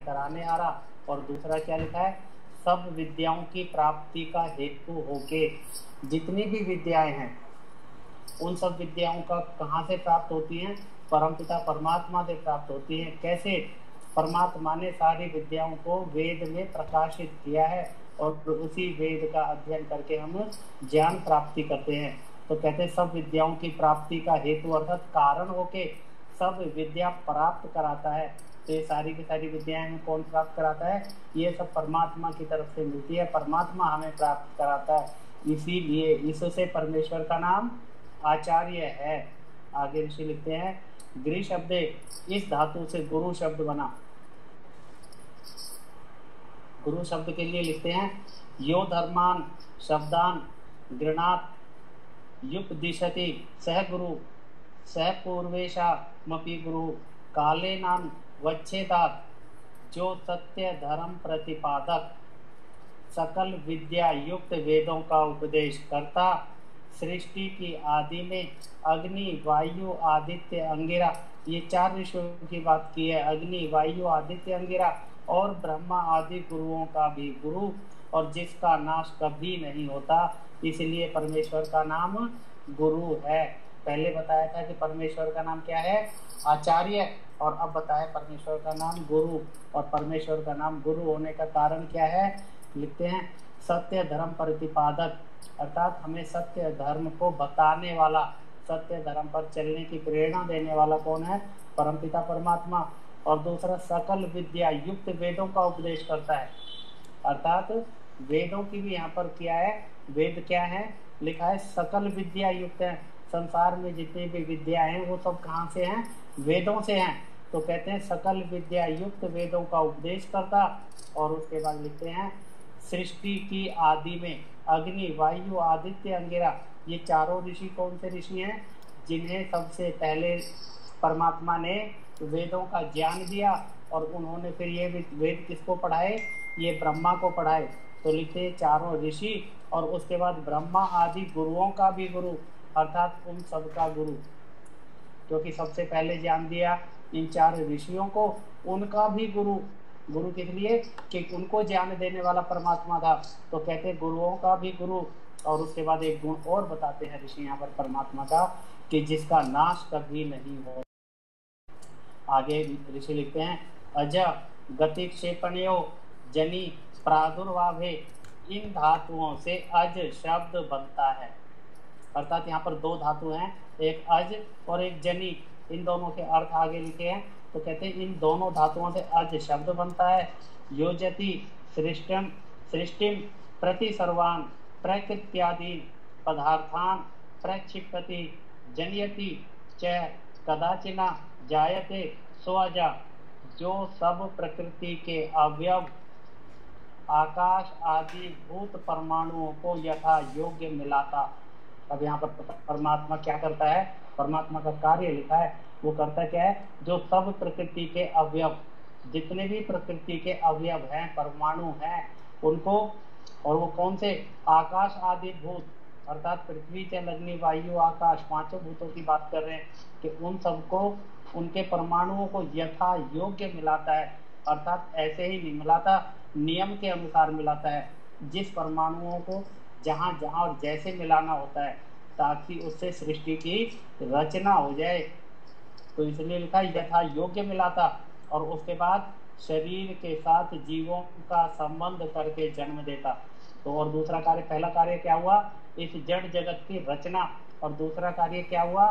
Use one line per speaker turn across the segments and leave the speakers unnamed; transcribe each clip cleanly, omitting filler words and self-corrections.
कराने आ रहा। और दूसरा क्या लिखा है, सब विद्याओं की प्राप्ति का हेतु होके जितनी भी विद्याएं हैं उन सब विद्याओं का कहाँ से प्राप्त होती हैं, परमपिता परमात्मा से प्राप्त होती हैं। कैसे, परमात्मा ने सारी विद्याओं को वेद में प्रकाशित किया है और उसी वेद का अध्ययन करके हम ज्ञान प्राप्ति करते हैं। तो कहते हैं सब विद्याओं की प्राप्ति का हेतु अर्थात कारण होके सब विद्या प्राप्त कराता है। तो ये सारी की सारी विद्याएं हमें कौन प्राप्त कराता है, ये सब परमात्मा की तरफ से मिलती है, परमात्मा हमें प्राप्त कराता है। इसीलिए इससे परमेश्वर का नाम आचार्य है। आगे ऋषि लिखते हैं, गृह शब्द इस धातु से गुरु शब्द बना। गुरु शब्द के लिए लिखते हैं, यो धर्मान शब्दान गृणात युपदिशति सह गुरु सह पूर्वेशामपि गुरु काले नाम वच्छेदात। जो सत्य धर्म प्रतिपादक सकल विद्या युक्त वेदों का उपदेश करता, सृष्टि की आदि में अग्नि वायु आदित्य अंगिरा, ये चार ऋषियों की बात की है, अग्नि वायु आदित्य अंगिरा और ब्रह्मा आदि गुरुओं का भी गुरु, और जिसका नाश कभी नहीं होता, इसलिए परमेश्वर का नाम गुरु है। पहले बताया था कि परमेश्वर का नाम क्या है, आचार्य, और अब बताया परमेश्वर का नाम गुरु। और परमेश्वर का नाम गुरु होने का कारण क्या है, लिखते हैं, सत्य धर्म प्रतिपादक, अर्थात हमें सत्य धर्म को बताने वाला, सत्य धर्म पर चलने की प्रेरणा देने वाला कौन है, परमपिता परमात्मा। और दूसरा सकल विद्या युक्त वेदों का उपदेश करता है, अर्थात वेदों की भी यहाँ पर क्या है, वेद क्या है, लिखा है सकल विद्या युक्त है। संसार में जितनी भी विद्या हैं वो सब कहाँ से हैं, वेदों से हैं। तो कहते हैं सकल विद्या युक्त वेदों का उपदेश करता। और उसके बाद लिखते हैं, सृष्टि की आदि में अग्नि वायु आदित्य अंगिरा, ये चारों ऋषि कौन से ऋषि हैं, जिन्हें सबसे पहले परमात्मा ने वेदों का ज्ञान दिया और उन्होंने फिर ये वेद किसको पढ़ाए, ये ब्रह्मा को पढ़ाए। तो लिखते चारों ऋषि और उसके बाद ब्रह्मा आदि गुरुओं का भी गुरु, अर्थात उन सबका गुरु, क्योंकि सबसे पहले ज्ञान दिया इन चार ऋषियों को, उनका भी गुरु। गुरु किस लिए, कि उनको ज्ञान देने वाला परमात्मा था। तो कहते गुरुओं का भी गुरु। और उसके बाद एक गुण और बताते हैं ऋषि यहाँ पर परमात्मा का, कि जिसका नाश कभी नहीं हो। आगे ऋषि लिखते हैं, अज गति क्षेपणयो जनी प्रादुर्भावे, इन धातुओं से अज शब्द बनता है। अर्थात यहाँ पर दो धातु हैं, एक अज और एक जनी, इन दोनों के अर्थ आगे लिखे हैं। तो कहते हैं इन दोनों धातुओं से अज शब्द बनता है। योजति सृष्टिम सृष्टिम प्रति सर्वान प्रकृत्यादि पदार्थान प्रक्षिपति जनयति च कदाचिना जायते स्वजा, जो सब प्रकृति के अवयव आकाश आदि भूत परमाणुओं को यथा योग्य मिलाता। अब यहाँ पर परमात्मा क्या करता है, परमात्मा का कार्य लिखा है, वो करता क्या है, जो सब प्रकृति के अवयव, जितने भी प्रकृति के अवयव हैं, परमाणु हैं, उनको, और वो कौन से, आकाश आदि भूत, अर्थात पृथ्वी जल अग्नि वायु आकाश, पांचों भूतों की बात कर रहे हैं, कि उन सबको, उनके परमाणुओं को यथा योग्य मिलाता है। अर्थात ऐसे ही नहीं मिलाता, नियम के अनुसार मिलाता है, जिस परमाणुओं को जहाँ जहाँ और जैसे मिलाना होता है, ताकि उससे सृष्टि की रचना हो जाए। तो इसलिए लिखा यथा योग्य मिलाता। और उसके बाद शरीर के साथ जीवों का संबंध करके जन्म देता। तो और दूसरा कार्य, पहला कार्य क्या हुआ, इस जड़ जगत की रचना, और दूसरा कार्य क्या हुआ,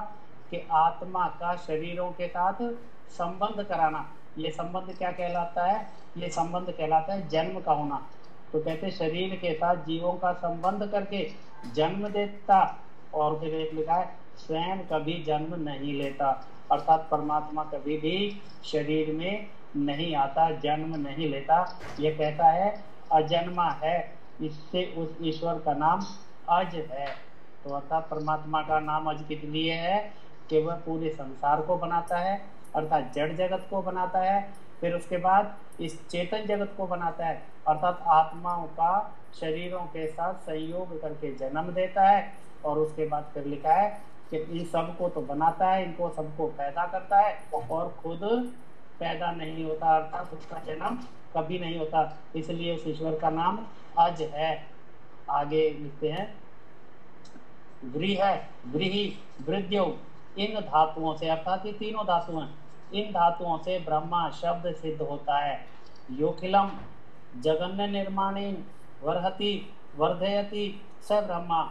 कि आत्मा का शरीरों के साथ संबंध कराना। ये संबंध क्या कहलाता है, ये संबंध कहलाता है जन्म का होना। तो कहते शरीर के साथ जीवों का संबंध करके जन्म देता। और फिर एक लिखा है, स्वयं कभी जन्म नहीं लेता, अर्थात परमात्मा कभी भी शरीर में नहीं आता, जन्म नहीं लेता। ये कहता है अजन्मा है, इससे उस ईश्वर का नाम अज है। तो अर्थात परमात्मा का नाम अज किस लिए है, कि वह पूरे संसार को बनाता है, अर्थात जड़ जगत को बनाता है, फिर उसके बाद इस चेतन जगत को बनाता है, अर्थात आत्माओं का शरीरों के साथ संयोग करके जन्म देता है। और उसके बाद फिर लिखा है कि इन सबको तो बनाता है, इनको सबको पैदा करता है और खुद पैदा नहीं होता, अर्थात उसका जन्म कभी नहीं होता, इसलिए उस ईश्वर का नाम अज है। आगे लिखते हैं व्रीह, व्रीहि, वृद्यो, इन धातुओं से, अर्थात ये तीनों धातु हैं, इन धातुओं से ब्रह्मा शब्द सिद्ध होता है। योखिलम जगन्य निर्माणी वर्हति वर्धयति स ब्रह्मा,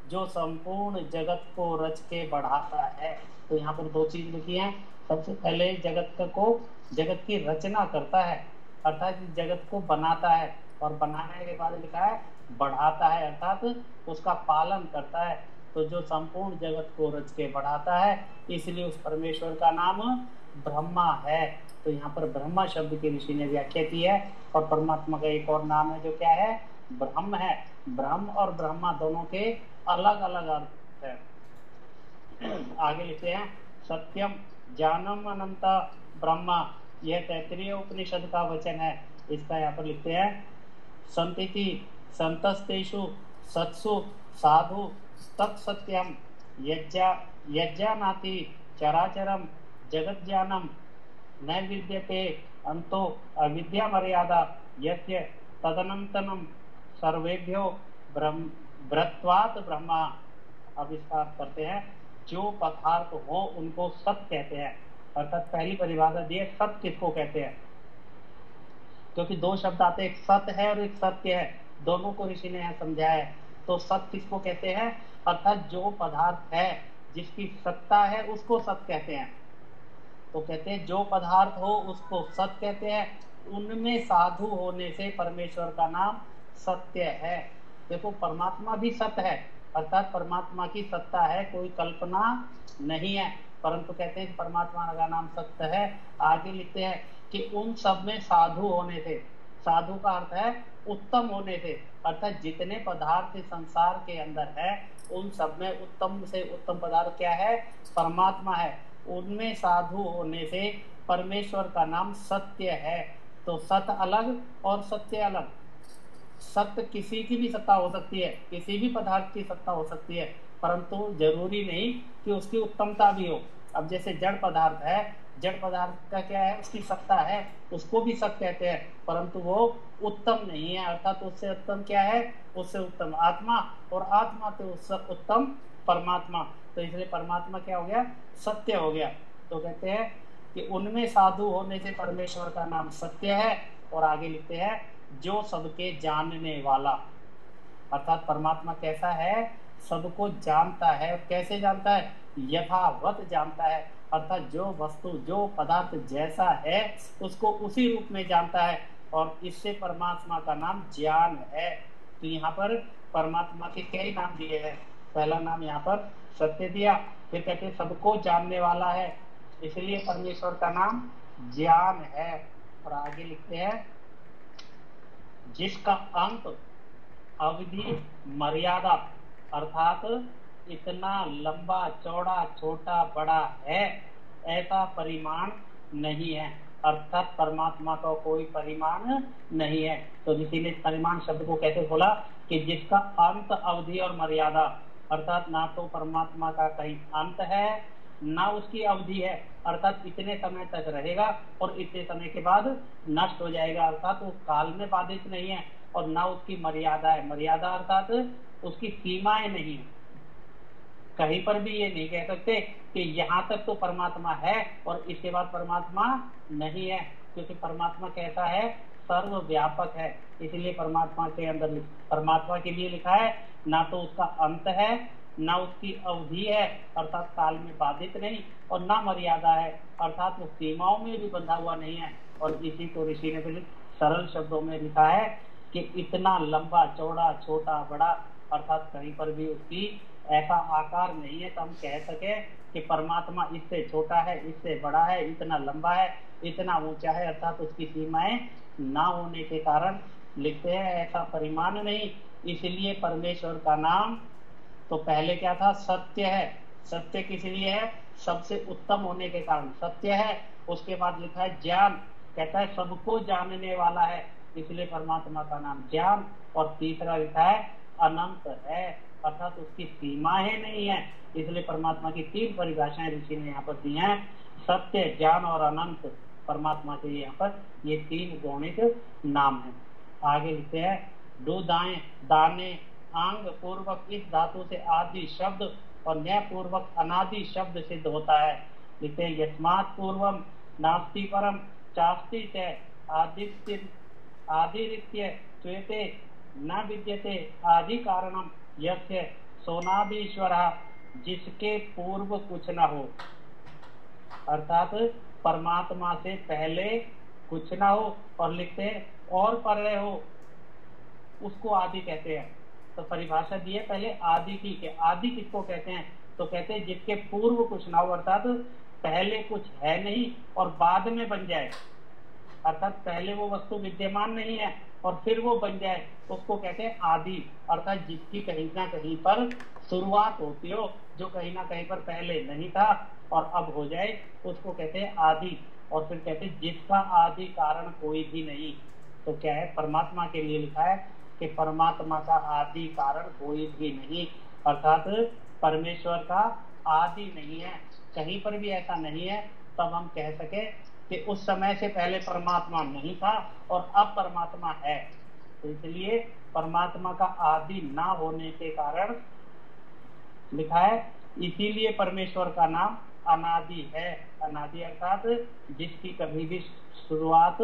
जो संपूर्ण जगत को रच के बढ़ाता है। तो यहाँ पर दो चीज लिखी है। सबसे पहले जगत की रचना करता है, अर्थात जगत को बनाता है, और बनाने के बाद लिखा है बढ़ाता है, अर्थात उसका पालन करता है। तो जो संपूर्ण जगत को रच के बढ़ाता है, इसलिए उस परमेश्वर का नाम ब्रह्मा है। तो यहाँ पर ब्रह्मा शब्द की ऋषि ने व्याख्या की है। और परमात्मा का एक और नाम है जो क्या है, ब्रह्म है। ब्रह्म और ब्रह्मा दोनों के अलग अलग अर्थ है। आगे लिखते हैं सत्यम ज्ञानम अनंत ब्रह्मा, यह तैत्तिरीय उपनिषद का वचन है। इसका यहाँ पर लिखते हैं संतिति संतस्तेषु सत्सु साधु तत्सत्यम यज्ञानाति चराचरम जगत ज्ञानम न विद्यते अंतो अविद्या मर्यादा यस्य तदनंतरम सर्वेभ्यो ब्रह्मत्वात् ब्रह्मा। अब इसका अर्थ करते हैं, जो पदार्थ हो उनको सत कहते हैं। अर्थात पहली परिभाषा दी है, सत किसको कहते हैं, क्योंकि दो शब्द आते हैं, एक सत है और एक सत्य है, दोनों को ऋषि ने यहाँ समझाया है। तो सत किसको कहते हैं, अर्थात जो पदार्थ है जिसकी सत्ता है उसको सत कहते हैं। तो कहते हैं जो पदार्थ हो उसको सत कहते हैं। उनमें साधु होने से परमेश्वर का नाम सत्य है। देखो परमात्मा भी सत्य है, अर्थात परमात्मा की सत्ता है, कोई कल्पना नहीं है, परंतु कहते हैं परमात्मा का नाम सत्य है। आगे लिखते हैं कि उन सब में साधु होने से, साधु का अर्थ है उत्तम होने से, अर्थात जितने पदार्थ संसार के अंदर है उन सब में उत्तम से उत्तम पदार्थ क्या है, परमात्मा है। उनमें साधु होने से परमेश्वर का नाम सत्य है। तो सत्य अलग और सत्य अलग। सत्य किसी की भी सत्ता हो सकती है, किसी भी पदार्थ की सत्ता हो सकती है, परंतु जरूरी नहीं कि उसकी उत्तमता भी हो। अब जैसे जड़ पदार्थ है, जड़ पदार्थ का क्या है, उसकी सत्ता है, उसको भी सत्य कहते हैं, परंतु वो उत्तम नहीं है। अर्थात उससे उत्तम क्या है, उससे उत्तम आत्मा, और आत्मा से उससे उत्तम परमात्मा। तो इसलिए परमात्मा क्या हो गया, सत्य हो गया। तो कहते हैं कि उनमें साधु होने से परमेश्वर का नाम सत्य है। और आगे लिखते हैं जो सबके जानने वाला, अर्थात परमात्मा कैसा है, सबको जानता है। कैसे जानता है, यथावत जानता है, अर्थात जो वस्तु जो पदार्थ जैसा है उसको उसी रूप में जानता है, और इससे परमात्मा का नाम ज्ञान है। तो यहाँ पर परमात्मा के कई नाम दिए हैं। पहला नाम यहाँ पर सत्य दिया, फिर कहते सबको जानने वाला है, इसलिए परमेश्वर का नाम ज्ञान है। और आगे लिखते हैं जिसका अंत अवधि मर्यादा, अर्थात इतना लंबा चौड़ा छोटा बड़ा है ऐसा परिमाण नहीं है, अर्थात परमात्मा का कोई परिमाण नहीं है। तो इसीलिए परिमाण शब्द को कैसे बोला कि जिसका अंत अवधि और मर्यादा, अर्थात ना तो परमात्मा का कहीं अंत है ना उसकी अवधि है, अर्थात इतने समय तक रहेगा और इतने समय के बाद नष्ट हो जाएगा, अर्थात वो काल में बाधित नहीं है। और ना उसकी मर्यादा है, मर्यादा अर्थात उसकी सीमाएं नहीं है। कहीं पर भी ये नहीं कह सकते कि यहाँ तक तो परमात्मा है और इसके बाद परमात्मा नहीं है, क्योंकि परमात्मा कैसा है, सर्वव्यापक है। इसलिए परमात्मा के अंदर, परमात्मा के लिए लिखा है ना तो उसका अंत है ना उसकी अवधि है, अर्थात काल में बाधित नहीं, और ना मर्यादा है, अर्थात वो सीमाओं में भी बंधा हुआ नहीं है। और इसी को ऋषि ने फिर सरल शब्दों में लिखा है कि इतना लंबा चौड़ा छोटा बड़ा, अर्थात कहीं पर भी उसकी ऐसा आकार नहीं है तो हम कह सके कि परमात्मा इससे छोटा है, इससे बड़ा है, इतना लंबा है, इतना ऊंचा है, अर्थात उसकी सीमाएं ना होने के कारण लिखते हैं ऐसा परिमाण नहीं। इसलिए परमेश्वर का नाम तो पहले क्या था, सत्य है। सत्य किस लिए है, सबसे उत्तम होने के कारण सत्य है। उसके बाद लिखा है ज्ञान, कहता है सबको जानने वाला है, इसलिए परमात्मा का नाम ज्ञान। और तीसरा लिखा है अनंत है, अर्थात उसकी सीमाएं नहीं है, इसलिए परमात्मा की तीन परिभाषाएं ऋषि ने यहाँ पर दी हैं, सत्य, ज्ञान और अनंत। परमात्मा के यहाँ पर ये 3 गौणिक नाम है। आगे लिखते हैं दो दाएं दाने आंग पूर्वक इस धातु से आदि शब्द और न्याय पूर्वक अनादि शब्द सिद्ध होता है। लिखते हैं यस्मात् पूर्वम नास्ति परम चास्ति च आदित्य आदिरित्य श्वेते न विद्यते आदि कारणम यस्य सोनादीश्वरः, जिसके पूर्व कुछ न हो। अर्थात परमात्मा से पहले कुछ ना हो और लिखते हैं और परे हो, उसको आदि कहते हैं। तो परिभाषा दी है पहले आदि की, कि आदि किसको कहते हैं, तो कहते हैं जिसके पूर्व कुछ ना हो, अर्थात पहले कुछ है नहीं और बाद में बन जाए। अर्थात पहले वो वस्तु विद्यमान नहीं है और फिर वो बन जाए, उसको कहते हैं आदि। अर्थात जिसकी कहीं ना कहीं पर शुरुआत होती हो, जो कहीं ना कहीं पर पहले नहीं था और अब हो जाए, उसको कहते हैं आदि। और फिर कहते हैं जिसका आदि कारण कोई भी नहीं। तो क्या है, परमात्मा के लिए लिखा है कि परमात्मा का आदि कारण कोई भी नहीं, अर्थात परमेश्वर का आदि नहीं है। कहीं पर भी ऐसा नहीं है तब हम कह सके कि उस समय से पहले परमात्मा नहीं था और अब परमात्मा है। तो इसलिए परमात्मा का आदि ना होने के कारण लिखा है, इसीलिए परमेश्वर का नाम अनादि है। अनादि अर्थात जिसकी कभी भी शुरुआत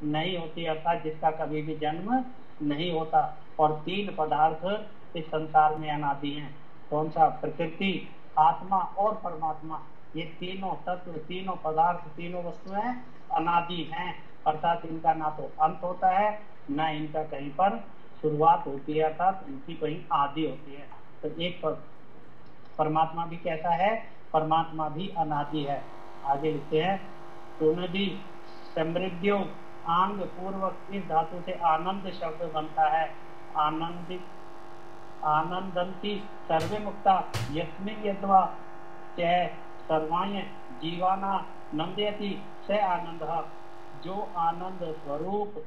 नहीं होती, अर्थात जिसका कभी भी जन्म नहीं होता। और 3 पदार्थ इस संसार में अनादि हैं। कौन सा? प्रकृति, आत्मा और परमात्मा। ये तीनों तत्व, तीनों पदार्थ, तीनों वस्तुएं अनादि हैं, अर्थात इनका ना तो अंत होता है ना इनका कहीं पर शुरुआत होती है, अर्थात इनकी कहीं आदि होती है। तो एक परमात्मा भी कैसा है? परमात्मा भी अनादि है। आगे लिखते हैं सुनदि समृद्धियों आंग पूर्वक इस धातु से आनंद शब्द बनता है। आनंदित आनंदंती सर्वे मुक्ता यस्मिन् यद्वा च सर्वाण्य जीवाना नंदयति स आनंदः, जो आनंद स्वरूप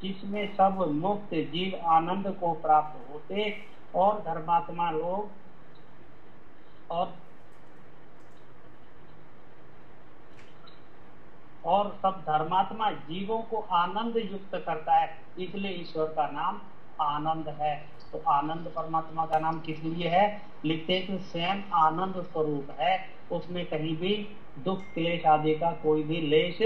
जिसमें सब मुक्त जीव आनंद को प्राप्त होते और धर्मात्मा लोग और सब धर्मात्मा जीवों को आनंद युक्त करता है, इसलिए ईश्वर का नाम आनंद है। तो आनंद परमात्मा का नाम किस लिए है? लिखते हैं कि स्वयं आनंद स्वरूप है, उसमें कहीं भी दुख क्लेश आदि का कोई भी लेश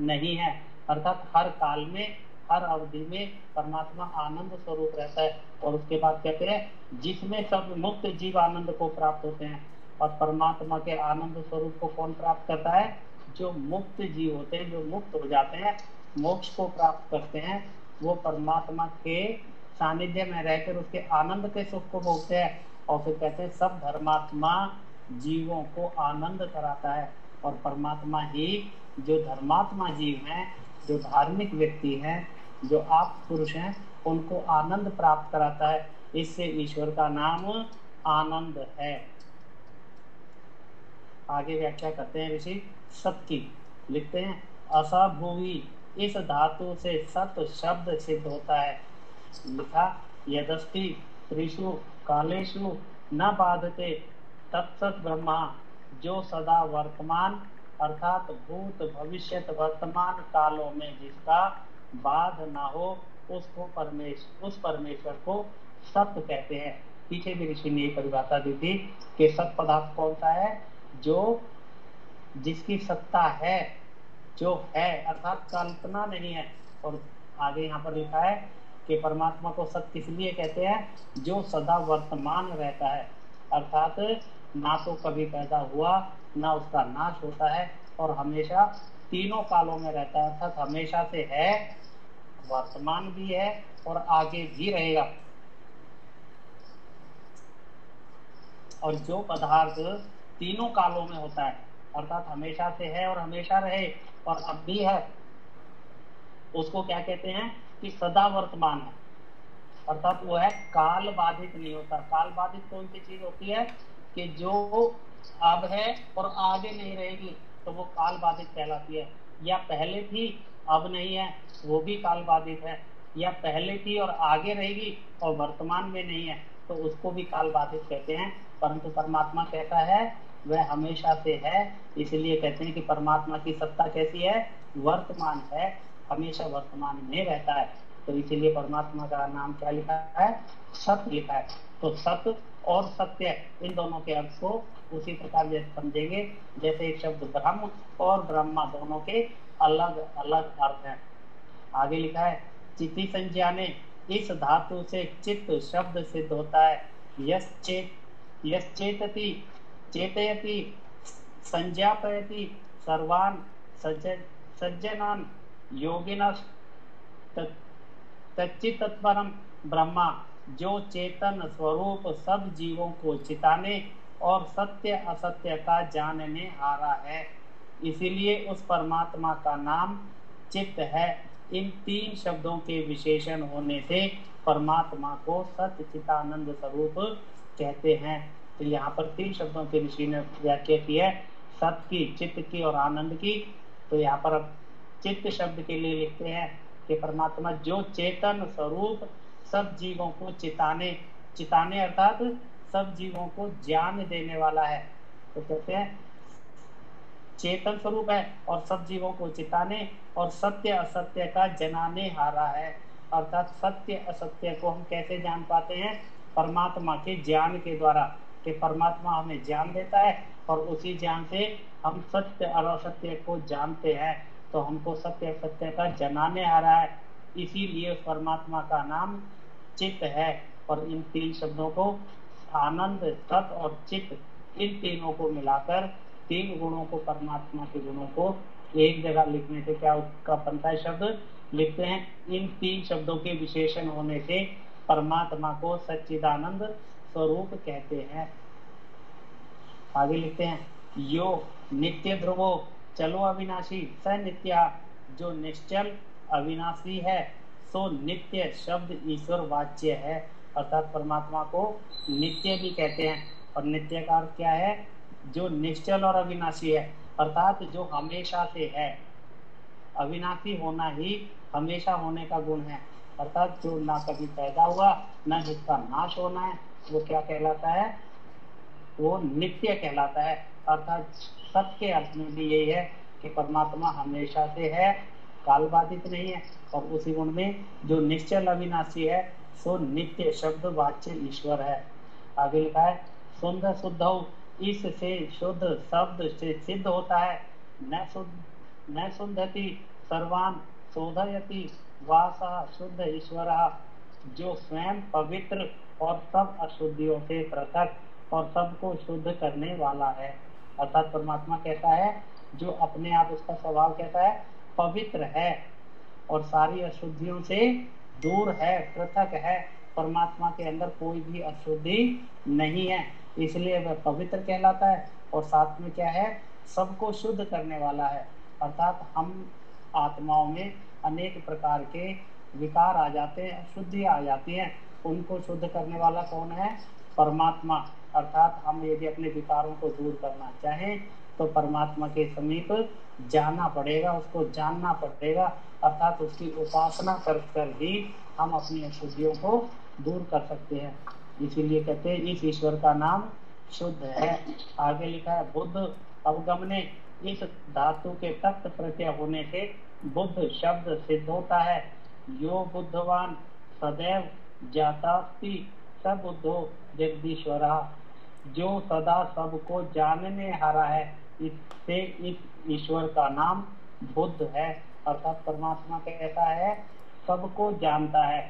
नहीं है। अर्थात हर काल में, हर अवधि में परमात्मा आनंद स्वरूप रहता है। और उसके बाद कहते हैं जिसमें सब मुक्त जीव आनंद को प्राप्त होते हैं। और परमात्मा के आनंद स्वरूप को कौन प्राप्त करता है? जो मुक्त जीव होते हैं, जो मुक्त हो जाते हैं, मोक्ष को प्राप्त करते हैं, वो परमात्मा के सानिध्य में रहकर उसके आनंद के सुख को भोगते हैं। और फिर कहते हैं सब धर्मात्मा जीवों को आनंद कराता है। और परमात्मा ही जो धर्मात्मा जीव हैं, जो धार्मिक व्यक्ति हैं, जो आप पुरुष हैं, उनको आनंद प्राप्त कराता है। इससे ईश्वर का नाम आनंद है। आगे व्याख्या करते हैं ऋषि सत की। लिखते हैं असभुवि इस धातु से सत शब्द सिद्ध होता है। लिखा यदस्ति त्रिषु कालेषु न बाधते तत्सत ब्रह्मा, जो सदा वर्तमान अर्थात भूत भविष्यत वर्तमान कालों में जिसका बाध ना हो, उसको उस परमेश्वर को सत्य कहते हैं। पीछे भी ऋषि ने परिभाषा दी थी कि सत पदार्थ कौन सा है? जो जिसकी सत्ता है, जो है, अर्थात कल्पना नहीं है। और आगे यहाँ पर लिखा है कि परमात्मा को सत्य किस लिए कहते हैं? जो सदा वर्तमान रहता है, अर्थात ना तो कभी पैदा हुआ ना उसका नाश होता है और हमेशा तीनों कालों में रहता है, अर्थात हमेशा से है, वर्तमान भी है और आगे भी रहेगा। और जो पदार्थ तीनों कालों में होता है, अर्थात हमेशा से है और हमेशा रहे और अब भी है, उसको क्या कहते हैं? कि सदा वर्तमान है, अर्थात वो है काल बाधित नहीं होता। काल बाधित कौन सी चीज होती है? कि जो अब है और आगे नहीं रहेगी, तो वो काल बाधित कहलाती है। या पहले थी अब नहीं है, वो भी काल बाधित है। या पहले थी और आगे रहेगी और वर्तमान में नहीं है, तो उसको भी काल बाधित कहते हैं। परंतु परमात्मा कहता है वह हमेशा से है। इसलिए कहते हैं कि परमात्मा की सत्ता कैसी है, वर्तमान है, हमेशा वर्तमान में रहता है। तो इसीलिए परमात्मा का नाम क्या लिखा है, सत्य लिखा है। तो सत्य और सत्य इन दोनों के अर्थ को उसी प्रकार जैसे समझेंगे जैसे एक शब्द ब्रह्म और ब्रह्मा दोनों के अलग अलग अर्थ हैं। आगे लिखा है चिति संज्ञाने, इस धातु से चित्त शब्द सिद्ध होता है। यश्चेतति चेतयति संज्ञापयति सर्वान् सज्जनान् योगिनः तच्चित्तपरम ब्रह्मा, जो चेतन स्वरूप सब जीवों को चिताने और सत्य असत्य का जानने हारा है। इसीलिए उस परमात्मा का नाम चित्त है। इन तीन शब्दों के विशेषण होने से परमात्मा को सत्य चितानंद स्वरूप कहते हैं। तो यहाँ पर तीन शब्दों के ऋषि ने व्याख्या की है, सत्य की, चित्त की और आनंद की। तो यहाँ पर अब चित्त शब्द के लिए लिखते हैं कि परमात्मा जो चेतन स्वरूप सब जीवों को चिताने अर्थात सब जीवों को ज्ञान देने वाला है। तो कहते हैं चेतन स्वरूप है और सब जीवों को चिताने और सत्य असत्य का जनाने हारा है। अर्थात सत्य असत्य को हम कैसे जान पाते हैं, परमात्मा के ज्ञान के द्वारा, कि परमात्मा हमें ज्ञान देता है और उसी ज्ञान से हम सत्य और असत्य को जानते हैं। तो हमको सत्य असत्य का जनाने आ रहा है, इसीलिए उस परमात्मा का नाम चित्त है। और इन तीन शब्दों को आनंद, सत और चित्त, इन तीनों को मिलाकर तीन गुणों को, परमात्मा के गुणों को एक जगह लिखने से क्या उसका बनता है, शब्द लिखते हैं। इन तीन शब्दों के विशेषण होने से परमात्मा को सच्चिदानंद स्वरूप कहते हैं। आगे लिखते हैं यो नित्य ध्रुवो चलो अविनाशी स नित्या, जो निश्चल अविनाशी है सो नित्य शब्द ईश्वर वाच्य है। अर्थात परमात्मा को नित्य भी कहते हैं। और नित्य का अर्थ क्या है, जो निश्चल और अविनाशी है, अर्थात जो हमेशा से है। अविनाशी होना ही हमेशा होने का गुण है। अर्थात जो ना कभी पैदा हुआ ना जिसका नाश होना है, वो क्या कहलाता है, वो नित्य कहलाता है। अर्थात सत्य के अर्थ में भी यही है कि परमात्मा हमेशा से है, काल बाधित नहीं है। और उसी गुण में जो निश्चल अविनाशी है सो नित्य शब्द वाच्य ईश्वर है। आगे लिखा है शुद्ध शुद्ध, इससे शुद्ध शब्द से सिद्ध होता है। न शुद्धति सर्वान शोधयति वासा शुद्ध ईश्वर, जो स्वयं पवित्र और सब अशुद्धियों से पृथक और सबको शुद्ध करने वाला है। अर्थात परमात्मा कहता है, जो अपने आप, उसका स्वभाव कहता है पवित्र है और सारी अशुद्धियों से दूर है, पृथक है। परमात्मा के अंदर कोई भी अशुद्धि नहीं है, इसलिए वह पवित्र कहलाता है। और साथ में क्या है, सबको शुद्ध करने वाला है। अर्थात हम आत्माओं में अनेक प्रकार के विकार आ जाते हैं, अशुद्धि आ जाती है, उनको शुद्ध करने वाला कौन है, परमात्मा। अर्थात हम यदि अपने विकारों को दूर करना चाहें तो परमात्मा के समीप जाना पड़ेगा, उसको जानना पड़ेगा। अर्थात उसकी उपासना कर ही हम अपनी अशुद्धियों को दूर कर सकते हैं। इसीलिए कहते हैं इस ईश्वर का नाम शुद्ध है। आगे लिखा है बुद्ध अवगमने, इस धातु के तख्त प्रत्यय होने से बुद्ध शब्द सिद्ध होता है। यो बुद्धवान सदैव जातास्ति स बुद्धो जगदीश्वरा, जो सदा सबको जानने हारा है, इससे इस ईश्वर का नाम बुद्ध है। अर्थात परमात्मा कहता है सबको जानता है,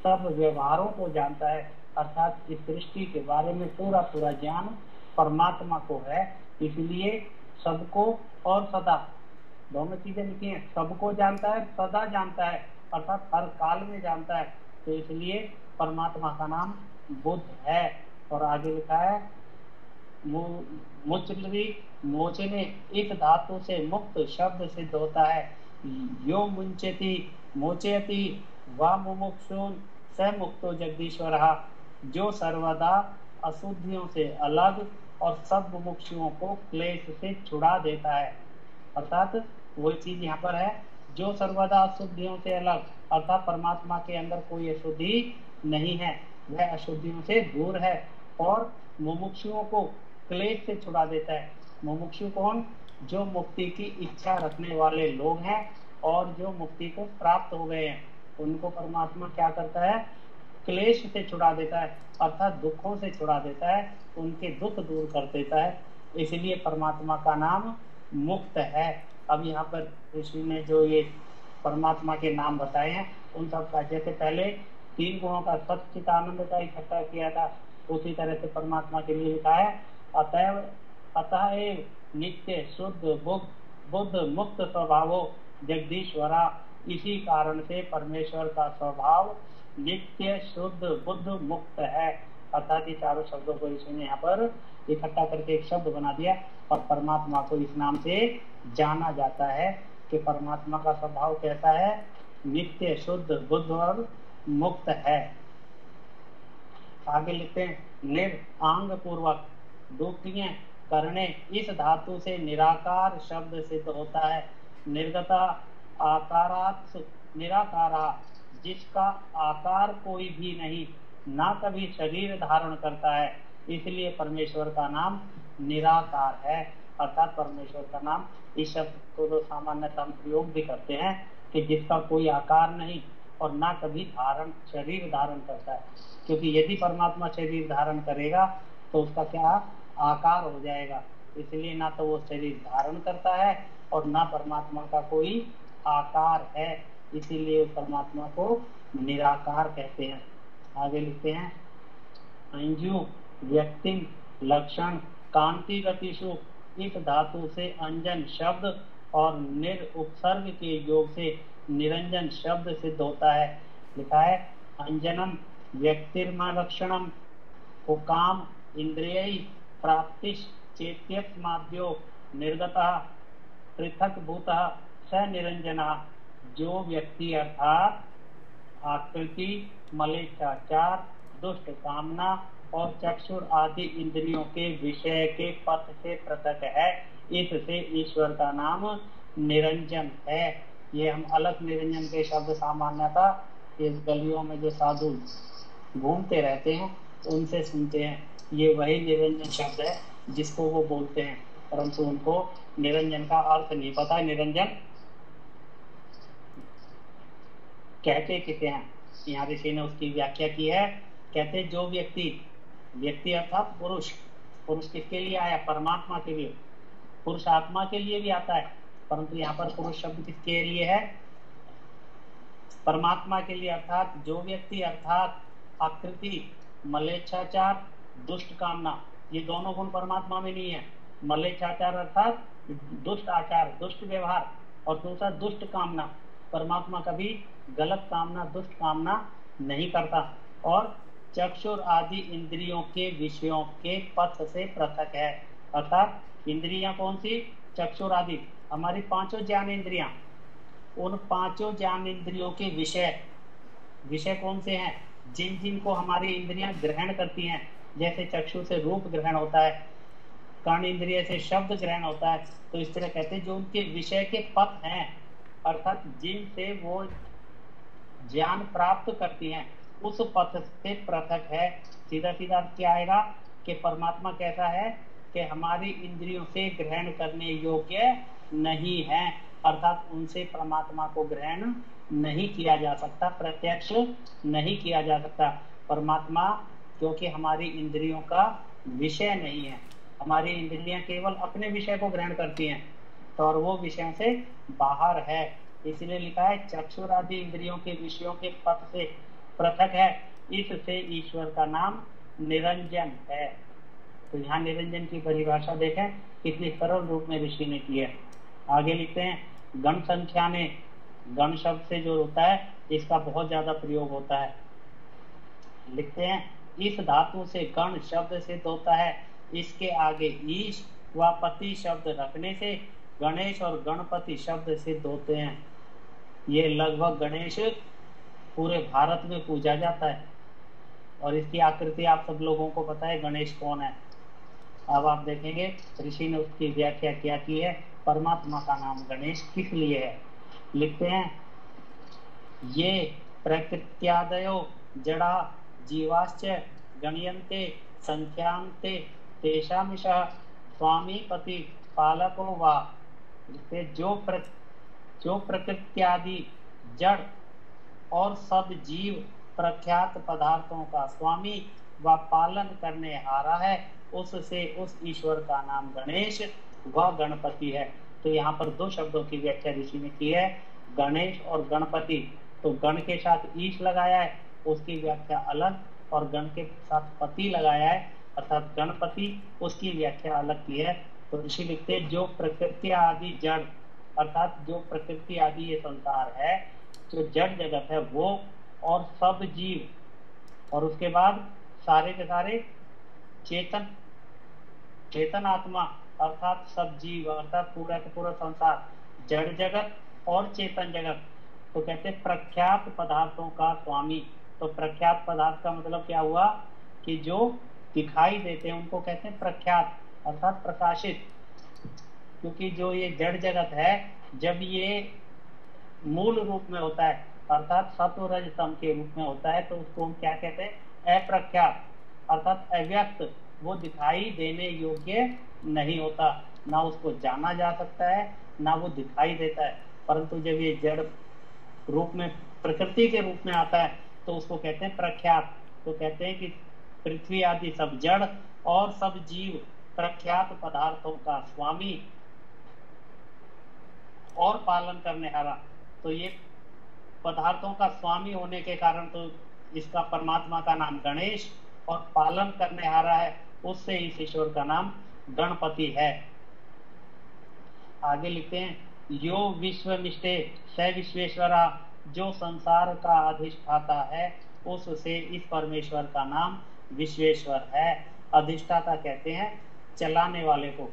सब व्यवहारों को जानता है। अर्थात इस सृष्टि के बारे में पूरा पूरा ज्ञान परमात्मा को है। इसलिए सबको और सदा दोनों चीजें लिखी हैं, सबको जानता है, सदा जानता है, अर्थात हर काल में जानता है। तो इसलिए परमात्मा का नाम बुद्ध है। और आगे लिखा है मुचलरी मोचने, इस धातु से मुक्त शब्द सिद्ध होता है। यो मुंचति मोचयति वा मुमुक्षुन स मुक्तो जगदीश्वर, जो सर्वदा अशुद्धियों से अलग और सब मुमुक्षुओं को क्लेश से छुड़ा देता है। अर्थात वही चीज यहाँ पर है, जो सर्वदा अशुद्धियों से अलग, अर्थात परमात्मा के अंदर कोई अशुद्धि नहीं है, वह अशुद्धियों से दूर है और मुमुक्षुओं को क्लेश से छुड़ा देता है। मुमुक्षु कौन? जो मुक्ति की इच्छा रखने वाले लोग हैं और जो मुक्ति को प्राप्त हो गए हैं, उनको परमात्मा क्या करता है? क्लेश से छुड़ा देता है, अर्थात दुखों से छुड़ा देता है, उनके दुख दूर कर देता है। इसलिए परमात्मा का नाम मुक्त है। अब यहाँ पर ऋषि ने जो ये परमात्मा के नाम बताए हैं उन सब का, जैसे पहले 3 गुणों का सच्चिदानंद का इकट्ठा किया था, उसी तरह से परमात्मा के लिए लिखा है अतएव नित्य शुद्ध बुद्ध मुक्त स्वभावो जगदीश्वरा। इसी कारण से परमेश्वर का स्वभाव नित्य शुद्ध बुद्ध मुक्त है। अर्थात ये चारों शब्दों को इसने यहाँ पर इकट्ठा करके एक शब्द बना दिया और परमात्मा को इस नाम से जाना जाता है कि परमात्मा का स्वभाव कैसा है? नित्य शुद्ध बुद्ध और मुक्त है। आगे लिखते हैं निरांग पूर्वक दुखियां करने, इस धातु से निराकार शब्द सिद्ध होता है। निर्गता आकारात् निराकारा, जिसका आकार कोई भी नहीं, ना कभी शरीर धारण करता है, इसलिए परमेश्वर का नाम निराकार है। अर्थात परमेश्वर का नाम, इस शब्द को तो सामान्यतः हम प्रयोग भी करते हैं कि जिसका कोई आकार नहीं और ना कभी शरीर धारण करता है, क्योंकि यदि परमात्मा शरीर धारण करेगा तो उसका क्या आकार हो जाएगा। इसलिए ना तो वो शरीर धारण करता है और ना परमात्मा का कोई आकार है, इसीलिए परमात्मा को निराकार कहते हैं। आगे लिखते हैं अंजु व्यक्ति लक्षण कांति गतिषु, इस धातु से अंजन शब्द और निरुपसर्ग के योग से निरंजन शब्द सिद्ध होता है। लिखा है अंजनम व्यक्तिर्मा लक्षणम को काम इंद्रिय प्राप्ति चेत्यस्माद्यो निर्गता पृथक भूतः स निरंजना। जो व्यक्ति अर्थात आकृति, मलेच्छाचार, दुष्ट कामना और चक्षुर आदि इंद्रियों के विषय के पथ से पृथक है, इससे ईश्वर का नाम निरंजन है। ये हम अलग निरंजन के शब्द सामान्यतः इस गलियों में जो साधु घूमते रहते हैं उनसे सुनते हैं। ये वही निरंजन शब्द है जिसको वो बोलते हैं, परंतु उनको निरंजन का अर्थ नहीं पता। निरंजन कहते किसे हैं? यहाँ ऋषि ने उसकी व्याख्या की है। कहते जो व्यक्ति अर्थात पुरुष किसके लिए आया? परमात्मा के लिए। पुरुष आत्मा के लिए भी आता है, परंतु यहाँ पर पुरुष शब्द किसके लिए है? परमात्मा के लिए। अर्थात जो व्यक्ति अर्थात आकृति, मलेच्छाचार, दुष्ट कामना, ये दोनों गुण परमात्मा में नहीं है। मलेच्छाचार अर्थात दुष्ट आचार, दुष्ट व्यवहार, और दूसरा दुष्ट कामना। परमात्मा कभी गलत कामना, दुष्ट कामना नहीं करता। और चक्षुर आदि इंद्रियों के विषयों के पथ से पृथक है। अर्थात इंद्रियां कौन सी? चक्षुर आदि हमारी 5 ज्ञान इंद्रियां। उन 5 ज्ञान इंद्रियों के विषय कौन से हैं? जिन को हमारी इंद्रियां ग्रहण करती हैं। जैसे चक्षु से रूप ग्रहण होता है, कान इंद्रिय से शब्द ग्रहण होता है, तो इस तरह कहते हैं जो उनके विषय के पथ हैं, अर्थात जिनसे वो ज्ञान प्राप्त करती हैं, उस पथ से पृथक है। सीधा सीधा क्या आएगा कि परमात्मा कैसा है कि हमारी इंद्रियों से ग्रहण करने योग्य नहीं है, अर्थात उनसे परमात्मा को ग्रहण नहीं किया जा सकता, प्रत्यक्ष नहीं किया जा सकता। परमात्मा क्योंकि हमारी इंद्रियों का विषय नहीं है, हमारी इंद्रियां केवल अपने विषय को ग्रहण करती हैं, तो और वो विषयों से बाहर है। इसलिए लिखा है चक्षुर आदि इंद्रियों के विषयों के पथ से पृथक है, इससे ईश्वर का नाम निरंजन है। तो यहाँ निरंजन की परिभाषा देखें कितनी सरल रूप में ऋषि ने की है। आगे लिखते हैं गण संख्या ने, गण शब्द से जो होता है इसका बहुत ज्यादा प्रयोग होता है। लिखते हैं इस धातु से गण शब्द सिद्ध होता है, इसके आगे ईश व पति शब्द रखने से गणेश और गणपति शब्द सिद्ध होते हैं। ये लगभग गणेश पूरे भारत में पूजा जाता है और इसकी आकृति आप सब लोगों को पता है गणेश कौन है। अब आप देखेंगे ऋषि ने उसकी व्याख्या क्या की है, परमात्मा का नाम गणेश किस लिए है। लिखते हैं ये प्रकृत्यादयो जड़ा जीवाश्च गण्यन्ते संख्यांते तेषामिषः स्वामी पति पालको वा, जो प्रकृत्यादि जड़ और सब जीव प्रख्यात पदार्थों का स्वामी व पालन करने हारा है, उससे उस ईश्वर का नाम गणेश व गणपति है। तो यहाँ पर दो शब्दों की व्याख्या ऋषि ने की है, गणेश और गणपति। तो गण के साथ ईश लगाया है, उसकी व्याख्या अलग, और गण के साथ पति लगाया है अर्थात गणपति, उसकी व्याख्या अलग की है। तो ऋषि लिखते हैं जो प्रकृति आदि जड़, अर्थात जो प्रकृति आदि ये संसार है, जो जड़ जगत है वो, और सब जीव, और उसके बाद सारे के सारे चेतन आत्मा अर्थात सब जीव, अर्थात पूरा का पूरा संसार, जड़ जगत और चेतन जगत। तो कहते हैं प्रख्यात पदार्थों का स्वामी। तो प्रख्यात पदार्थ का मतलब क्या हुआ कि जो दिखाई देते हैं उनको कहते हैं प्रख्यात अर्थात प्रकाशित। क्योंकि जो ये जड़ जगत है, जब ये मूल रूप में होता है अर्थात सत्व रज तम के रूप में होता है, तो उसको हम क्या कहते हैं, अप्रख्यात अर्थात अव्यक्त, वो दिखाई देने योग्य नहीं होता, ना उसको जाना जा सकता है ना वो दिखाई देता है। परंतु जब ये जड़ रूप में प्रकृति के रूप में आता है तो उसको कहते हैं प्रख्यात। तो कहते हैं कि पृथ्वी आदि सब जड़ और सब जीव प्रख्यात पदार्थों का स्वामी और पालन करने हारा। तो ये पदार्थों का स्वामी होने के कारण तो इसका परमात्मा का नाम गणेश, और पालन करने हारा है, उससे इस ईश्वर का नाम गणपति है। आगे लिखते हैं यो विश्वनिष्ठे स विश्वेश्वरा, जो संसार का अधिष्ठाता है उससे इस परमेश्वर का नाम विश्वेश्वर है। अधिष्ठाता कहते हैं चलाने वाले को,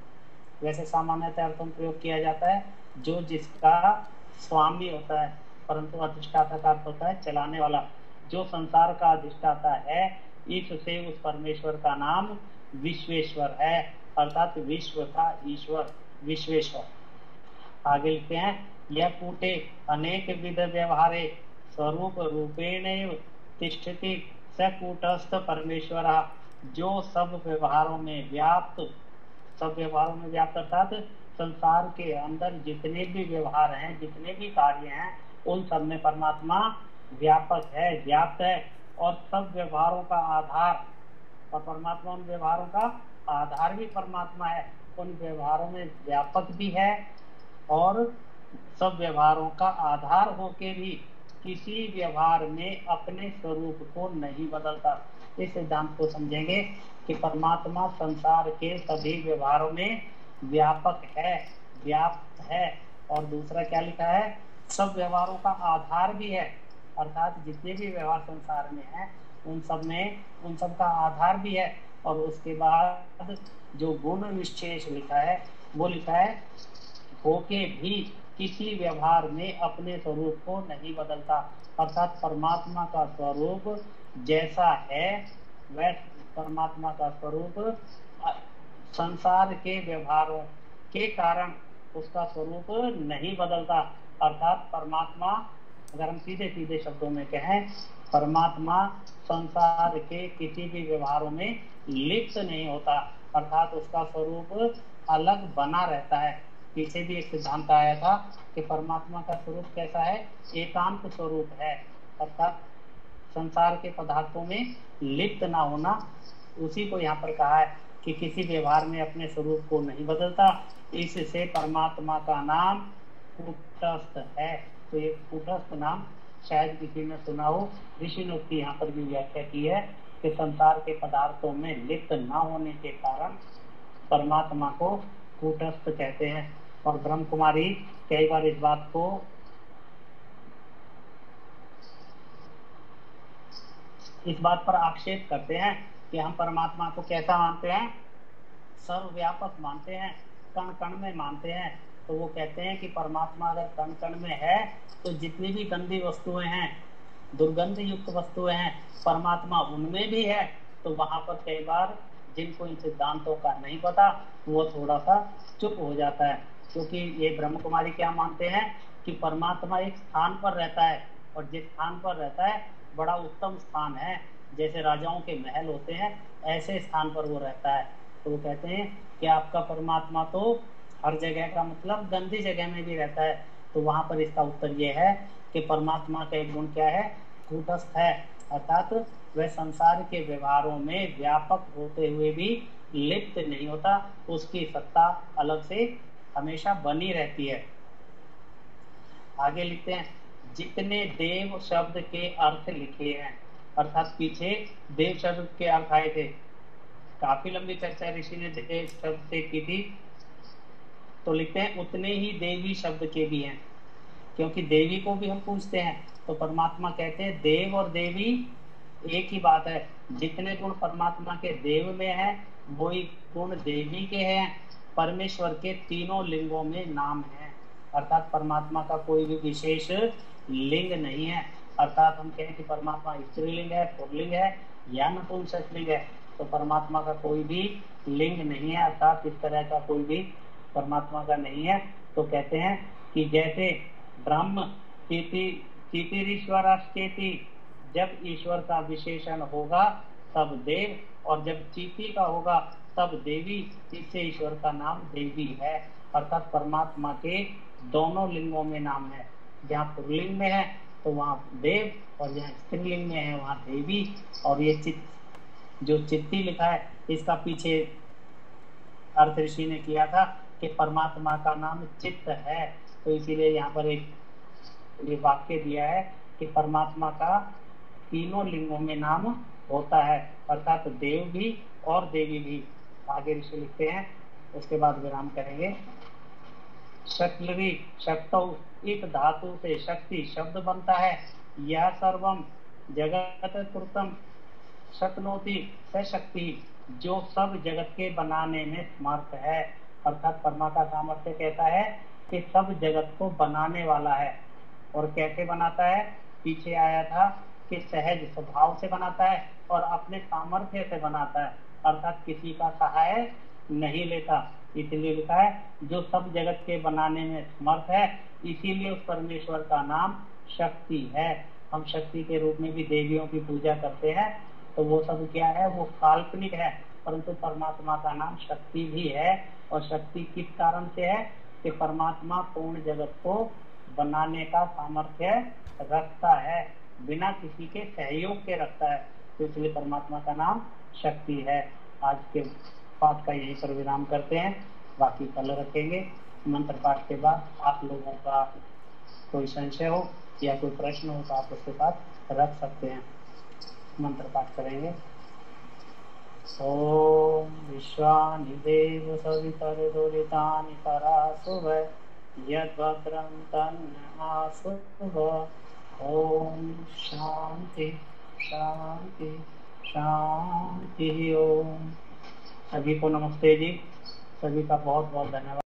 वैसे सामान्यतः अर्थ में प्रयोग किया जाता है जो जिसका स्वामी होता है, परंतु अधिष्ठाता का अर्थ होता है चलाने वाला। जो संसार का अधिष्ठाता है, इससे उस परमेश्वर का नाम विश्वेश्वर है, अर्थात विश्व का ईश्वर विश्वेश्वर। आगे लिखते हैं यह कूटे अनेक विध व्यवहारे स्वरूप रूपेण तिष्ठति स कूटस्थ परमेश्वर, जो सब व्यवहारों में व्याप्त, सब व्यवहारों में व्याप्त अर्थात संसार के अंदर जितने भी व्यवहार हैं, जितने भी कार्य हैं, उन सब में परमात्मा व्यापक है, व्याप्त है, और सब व्यवहारों का आधार, और परमात्मा उन व्यवहारों का आधार भी परमात्मा है, उन व्यवहारों में व्यापक भी है, और सब व्यवहारों का आधार होके भी किसी व्यवहार में अपने स्वरूप को नहीं बदलता। इस सिद्धांत को समझेंगे कि परमात्मा संसार के सभी व्यवहारों में व्यापक है, व्याप्त है, और दूसरा क्या लिखा है, सब व्यवहारों का आधार भी है, अर्थात जितने भी व्यवहार संसार में हैं उन सब का आधार भी है। और उसके बाद जो गुण विशेष लिखा है वो लिखा है होके भी किसी व्यवहार में अपने स्वरूप को नहीं बदलता, अर्थात परमात्मा का स्वरूप जैसा है वह परमात्मा का स्वरूप संसार के व्यवहारों के कारण उसका स्वरूप नहीं बदलता। अर्थात परमात्मा, अगर हम सीधे सीधे शब्दों में कहें, परमात्मा संसार के किसी भी व्यवहारों में लिप्त नहीं होता, अर्थात उसका स्वरूप अलग बना रहता है। पीछे भी एक सिद्धांत आया था कि परमात्मा का स्वरूप कैसा है, एकांत स्वरूप है, अर्थात संसार के पदार्थों में लिप्त ना होना। उसी को यहाँ पर कहा है कि किसी व्यवहार में अपने स्वरूप को नहीं बदलता, इससे परमात्मा का नाम कूटस्थ है। तो ये कूटस्थ नाम शायद किसी ने सुना हो। ऋषि ने उसकी यहाँ पर भी व्याख्या की है कि संसार के पदार्थों में लिप्त न होने के कारण परमात्मा को कूटस्थ कहते हैं। और ब्रह्म कुमारी कई बार इस बात को इस बात पर आक्षेप करते हैं कि हम परमात्मा को कैसा मानते हैं, सर्वव्यापक मानते हैं, कण कण में मानते हैं। तो वो कहते हैं कि परमात्मा अगर कण कण में है तो जितनी भी गंदी वस्तुएं हैं, दुर्गंध युक्त वस्तुएं हैं, परमात्मा उनमें भी है। तो वहां पर कई बार जिनको इन सिद्धांतों का नहीं पता वो थोड़ा सा चुप हो जाता है, क्योंकि ये ब्रह्म कुमारी क्या मानते हैं कि परमात्मा एक स्थान पर रहता है, और जिस स्थान पर रहता है बड़ा उत्तम स्थान है, जैसे राजाओं के महल होते हैं ऐसे स्थान पर वो रहता है। तो वो कहते हैं कि आपका परमात्मा तो हर जगह का मतलब गंदी जगह में भी रहता है। तो वहां पर इसका उत्तर ये है कि परमात्मा का एक गुण क्या है, कूटस्थ है, अर्थात वह संसार के व्यवहारों में व्यापक होते हुए भी लिप्त नहीं होता, उसकी सत्ता अलग से हमेशा बनी रहती है। आगे लिखते हैं, जितने देव शब्द के अर्थ लिखे हैं, अर्थात पीछे देव शब्द के अर्थ आए थे, काफी लंबी चर्चा ऋषि ने देव शब्द से की थी। तो लिखते हैं उतने ही देवी शब्द के भी हैं, क्योंकि देवी को भी हम पूछते हैं। तो परमात्मा कहते हैं देव और देवी एक ही बात है। जितने गुण परमात्मा के देव में है वही गुण देवी के हैं। परमेश्वर के तीनों लिंगों में नाम है, अर्थात परमात्मा का कोई भी विशेष लिंग नहीं है। अर्थात हम कहें कि परमात्मा स्त्रीलिंग है, पुल्लिंग है या नपुंसकलिंग है, तो परमात्मा का कोई भी लिंग नहीं है, अर्थात इस तरह का कोई भी परमात्मा का नहीं है। तो कहते हैं कि जैसे ब्रह्म चीतिरीश्वराश्चेति, जब ईश्वर का विशेषण होगा तब देव, और जब चीति का होगा तब देवी, इससे ईश्वर का नाम देवी है। अर्थात परमात्मा के दोनों लिंगों में नाम है, जहाँ पुल्लिंग में है तो वहाँ देव, और जहाँ स्त्रीलिंग में है वहाँ देवी। और ये जो चित्ती लिखा है इसका पीछे अर्थ ऋषि ने किया था कि परमात्मा का नाम चित्त है, तो इसीलिए यहाँ पर एक ये वाक्य दिया है कि परमात्मा का तीनों लिंगों में नाम होता है, अर्थात देव भी और देवी भी। आगे ऋषि लिखते हैं, उसके बाद विराम करेंगे। शक्लरी शक्तौ, इस धातु से शक्ति शब्द बनता है। यह सर्वम जगत कृतम शक्नोति स शक्ति, जो सब जगत के बनाने में समर्थ है। अर्थात परमात्मा का सामर्थ्य कहता है कि सब जगत को बनाने वाला है। और कैसे बनाता है, पीछे आया था कि सहज स्वभाव से बनाता है और अपने सामर्थ्य से बनाता है, अर्थात किसी का सहाय नहीं लेता। इसलिए लिखा है जो सब जगत के बनाने में समर्थ है, इसीलिए उस परमेश्वर का नाम शक्ति है। हम शक्ति के रूप में भी देवियों की पूजा करते हैं, तो वो सब क्या है, वो काल्पनिक है, परंतु परमात्मा का नाम शक्ति भी है। और शक्ति किस कारण से है कि परमात्मा पूर्ण जगत को बनाने का सामर्थ्य रखता है, बिना किसी के सहयोग के रखता है, तो इसलिए परमात्मा का नाम शक्ति है। आज के पाठ का यहीं पर विराम करते हैं, बाकी कल रखेंगे। मंत्र पाठ के बाद आप लोगों का कोई संशय हो या कोई प्रश्न हो तो आप उसके साथ रख सकते हैं। मंत्र पाठ करेंगे। ओम विश्वानि देव सवितरुरितानि परासुव, यद्भद्रं तन्नमासुव। ओम शांति शांति शांति। ओम। सभी को नमस्ते जी, सभी का बहुत बहुत धन्यवाद।